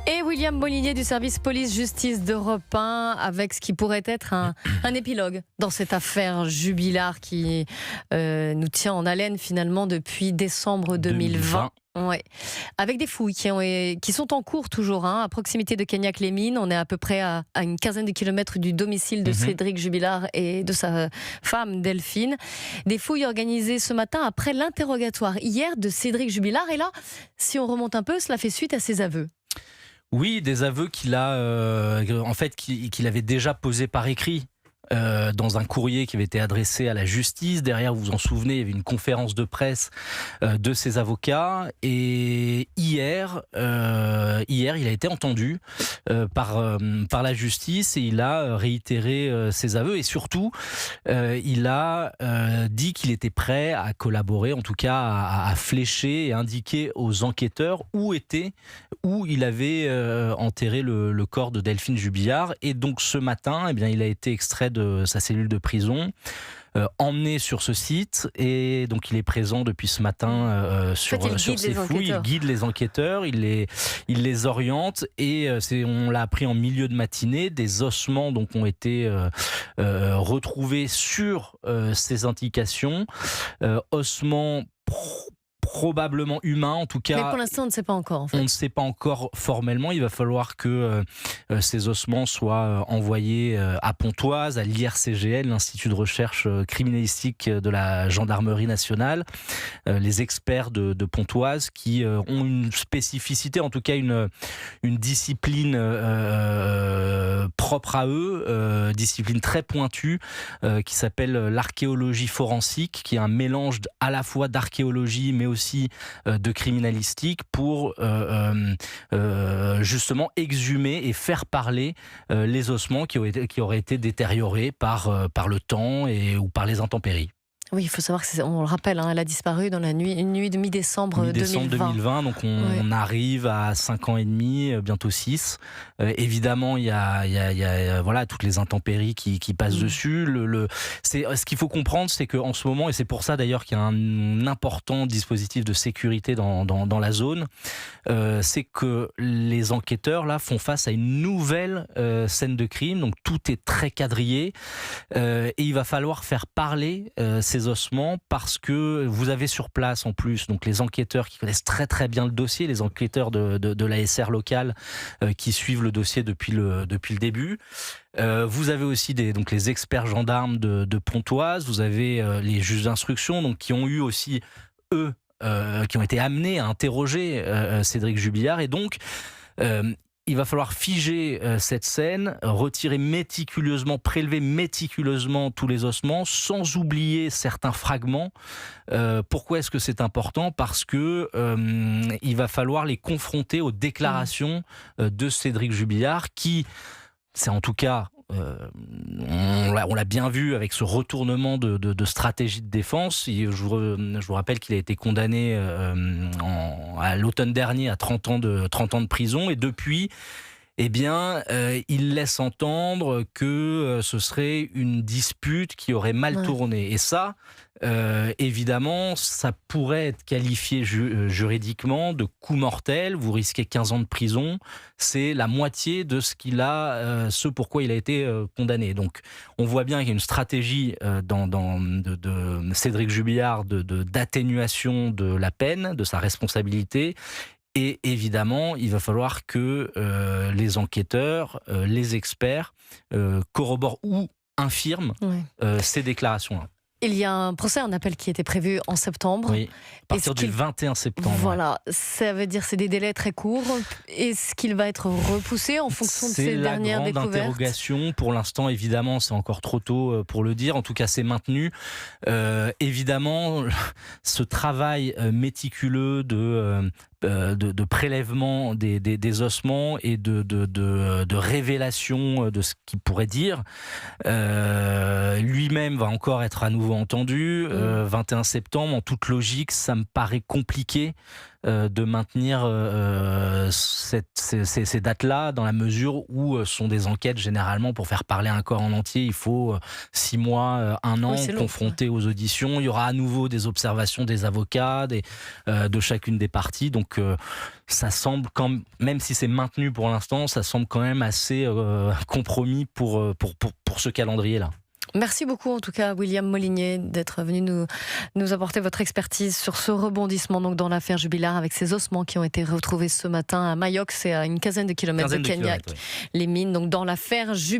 Et William Molinier du service police-justice d'Europe 1 avec ce qui pourrait être un épilogue dans cette affaire Jubilard qui nous tient en haleine finalement depuis décembre 2020. Ouais. Avec des fouilles qui sont en cours toujours, à proximité de Cagnac-les-Mines. On est à peu près à une quinzaine de kilomètres du domicile de Cédric Jubilard et de sa femme Delphine. Des fouilles organisées ce matin après l'interrogatoire hier de Cédric Jubilard. Et là, si on remonte un peu, cela fait suite à ses aveux. Oui, des aveux qu'il avait déjà posés par écrit. Dans un courrier qui avait été adressé à la justice. Derrière, vous vous en souvenez, il y avait une conférence de presse de ses avocats. Et hier, il a été entendu par la justice et il a réitéré ses aveux. Et surtout, il a dit qu'il était prêt à collaborer, en tout cas à flécher et indiquer aux enquêteurs où il avait enterré le corps de Delphine Jubilard. Et donc ce matin, il a été extrait de sa cellule de prison, emmené sur ce site, et donc il est présent depuis ce matin sur ces fouilles. Il guide les enquêteurs, il les oriente, et on l'a appris en milieu de matinée. Des ossements donc ont été retrouvés sur ces indications, ossements probablement humain, en tout cas. Mais pour l'instant, on ne sait pas encore. En fait. On ne sait pas encore formellement. Il va falloir que ces ossements soient envoyés à Pontoise, à l'IRCGN, l'Institut de recherche criminalistique de la Gendarmerie nationale. Les experts de Pontoise qui ont une spécificité, en tout cas une discipline propre à eux, discipline très pointue, qui s'appelle l'archéologie forensique, qui est un mélange à la fois d'archéologie, mais aussi de criminalistique pour justement exhumer et faire parler les ossements qui auraient été détériorés par le temps ou par les intempéries. Oui, il faut savoir on le rappelle, elle a disparu dans une nuit de mi-décembre 2020. Donc on arrive à 5 ans et demi, bientôt 6. Évidemment, il y a voilà, toutes les intempéries qui passent dessus. Ce qu'il faut comprendre, c'est qu'en ce moment, et c'est pour ça d'ailleurs qu'il y a un important dispositif de sécurité dans la zone, c'est que les enquêteurs là font face à une nouvelle scène de crime. Donc tout est très quadrillé, et il va falloir faire parler ces ossements, parce que vous avez sur place en plus donc les enquêteurs qui connaissent très très bien le dossier, les enquêteurs de l'ASR locale qui suivent le dossier depuis le début. Vous avez aussi donc les experts gendarmes de Pontoise, vous avez les juges d'instruction donc qui ont eu aussi eux qui ont été amenés à interroger Cédric Jubilard, et donc il va falloir figer cette scène, retirer méticuleusement, prélever méticuleusement tous les ossements, sans oublier certains fragments. Pourquoi est-ce que c'est important ? Parce que il va falloir les confronter aux déclarations de Cédric Jubilard, qui, c'est en tout cas... on l'a bien vu avec ce retournement de stratégie de défense. Je vous rappelle qu'il a été condamné à l'automne dernier à 30 ans de prison, et depuis, il laisse entendre que ce serait une dispute qui aurait mal tourné. Et ça, évidemment, ça pourrait être qualifié juridiquement de coup mortel. Vous risquez 15 ans de prison. C'est la moitié de ce pourquoi il a été condamné. Donc, on voit bien qu'il y a une stratégie de Cédric Jubilard d'atténuation de la peine, de sa responsabilité. Et évidemment, il va falloir que les enquêteurs, les experts corroborent ou infirment ces déclarations-là. Il y a un procès en appel qui était prévu en septembre. Oui, à partir du 21 septembre. Voilà, ça veut dire que c'est des délais très courts. Est-ce qu'il va être repoussé en fonction de ces dernières découvertes ? C'est la grande interrogation. Pour l'instant, évidemment, c'est encore trop tôt pour le dire. En tout cas, c'est maintenu. Évidemment, ce travail méticuleux de prélèvement des ossements et de révélation de ce qu'il pourrait dire, lui-même va encore être à nouveau entendu. 21 septembre, en toute logique, ça me paraît compliqué de maintenir ces dates-là, dans la mesure où ce sont des enquêtes généralement pour faire parler un corps en entier. Il faut 6 mois, 1 an, Oui, confronté aux auditions. Il y aura à nouveau des observations des avocats, de chacune des parties. Donc ça semble, même si c'est maintenu pour l'instant, ça semble quand même assez compromis pour ce calendrier-là. Merci beaucoup en tout cas William Molinier d'être venu nous apporter votre expertise sur ce rebondissement donc dans l'affaire Jubilard, avec ces ossements qui ont été retrouvés ce matin à Mayock, c'est à une quinzaine de kilomètres de Cagnac. Les mines donc dans l'affaire Jubilard.